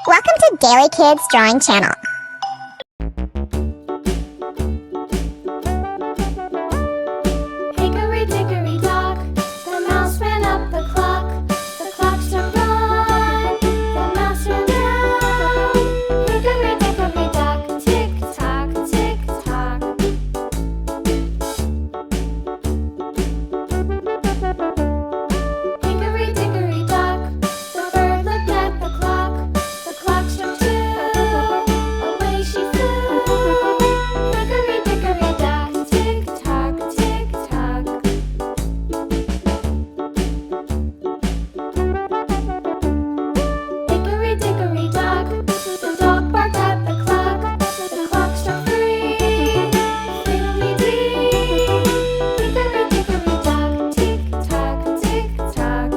Welcome to Daily Kids Drawing Channel. Hickory dickory dock, the mouse ran up the clock. The clock struck one, the mouse ran down. Hickory dickory dock, tick tock, tick tock. Hickory dickory dock, the bird looked at the clock. The clock struck two, away she flew. Hickory dickory dock, tick tock, tick tock. Hickory dickory dock, the dog barked at the clock. The clock struck three, fiddly-dee. Hickory dickory dock, tick tock, tick tock.